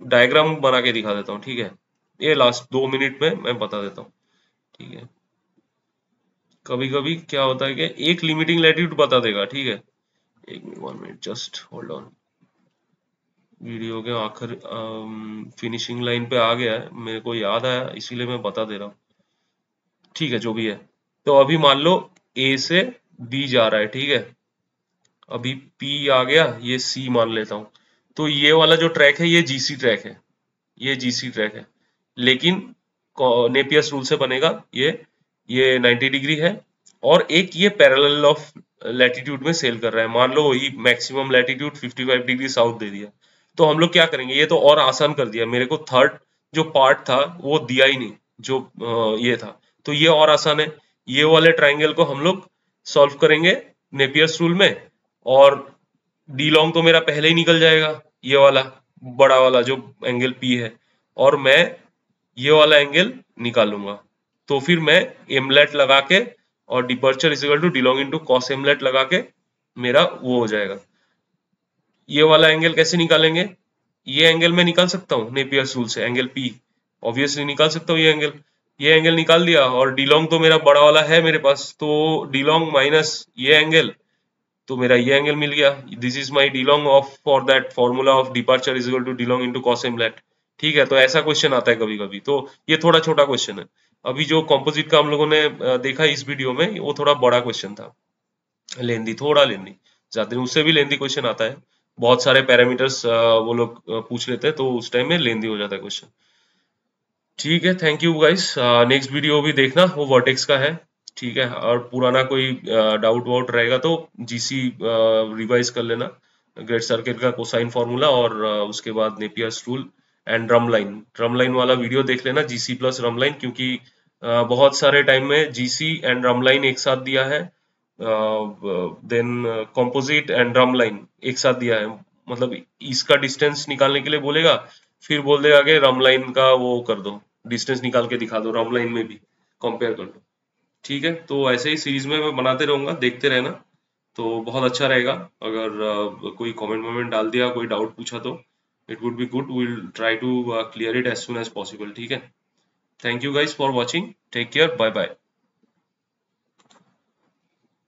डायग्राम बना के दिखा देता हूँ। ठीक है, ये लास्ट 2 मिनट में मैं बता देता हूँ। ठीक है, कभी कभी क्या होता है कि एक लिमिटिंग लैटिट्यूड बता देगा। ठीक है, 1 minute, just hold on. Video के आखिर फिनिशिंग लाइन पे आ गया है, मेरे को याद आया इसीलिए मैं बता दे रहा हूँ। ठीक है, जो भी है, तो अभी मान लो ए से बी जा रहा है। ठीक है, अभी पी आ गया, ये सी मान लेता हूँ। तो ये वाला जो ट्रैक है ये जीसी ट्रैक है, ये जीसी ट्रैक है, लेकिन नेपियर्स रूल से बनेगा। ये 90 डिग्री है और एक ये पैरेलल ऑफ लैटिट्यूड में सेल कर रहा है। मान लो वही मैक्सिमम लैटिट्यूड 55 डिग्री साउथ दे दिया, तो हम लोग क्या करेंगे, ये तो और आसान कर दिया, मेरे को थर्ड जो पार्ट था वो दिया ही नहीं, जो ये था, तो ये और आसान है। ये वाले ट्राइंगल को हम लोग सॉल्व करेंगे नेपियर्स रूल में, और डी लॉन्ग तो मेरा पहले ही निकल जाएगा, ये वाला बड़ा वाला जो एंगल पी है, और मैं ये वाला एंगल निकालूंगा। तो फिर मैं एमलेट लगा के और departure is equal to D long into cos M lat लगा के मेरा वो हो जाएगा। ये वाला एंगल कैसे निकालेंगे, ये एंगल मैं निकाल सकता हूँ नेपियर्स रूल से, एंगल पी ऑब्वियसली निकाल सकता हूँ, ये एंगल निकाल दिया, और डी लॉन्ग तो मेरा बड़ा वाला है मेरे पास, तो डी लॉन्ग माइनस ये एंगल, तो मेरा ये एंगल मिल गया। This is my D long of for that formula of departure is equal to D long into cos M lat. ठीक है, तो ऐसा क्वेश्चन आता है कभी कभी, तो ये थोड़ा छोटा क्वेश्चन है। अभी जो कॉम्पोजिट का हम लोगों ने देखा इस वीडियो में, वो थोड़ा बड़ा क्वेश्चन था, लेंदी, थोड़ा लेंदी, ज्यादा नहीं, उससे भी लेंदी क्वेश्चन आता है, बहुत सारे पैरामीटर्स वो लोग पूछ लेते हैं, तो उस टाइम में लेंदी हो जाता है क्वेश्चन। ठीक है, thank you guys, next video भी देखना, वो वर्टेक्स का है। ठीक है, और पुराना कोई डाउट वाउट रहेगा तो जीसी रिवाइज कर लेना, ग्रेट सर्किल का कोसाइन फॉर्मूला, और उसके बाद नेपियर्स रूल एंड ड्रम लाइन वाला वीडियो देख लेना, जीसी प्लस ड्रम लाइन, क्योंकि बहुत सारे टाइम में जीसी एंड ड्रम लाइन एक साथ दिया है, देन कंपोजिट एंड ड्रम लाइन एक साथ दिया है, मतलब इसका डिस्टेंस निकालने के लिए बोलेगा, फिर बोल देगा कि रम लाइन का वो कर दो, डिस्टेंस निकाल के दिखा दो, रम लाइन में भी कंपेयर कर लो। ठीक है, तो ऐसे ही सीरीज में मैं बनाते रहूंगा, देखते रहना, तो बहुत अच्छा रहेगा। अगर कोई कमेंट वमेंट डाल दिया, कोई डाउट पूछा, तो it would be good, will try to clear it as soon as possible. ठीक है, thank you guys for watching, take care, bye bye.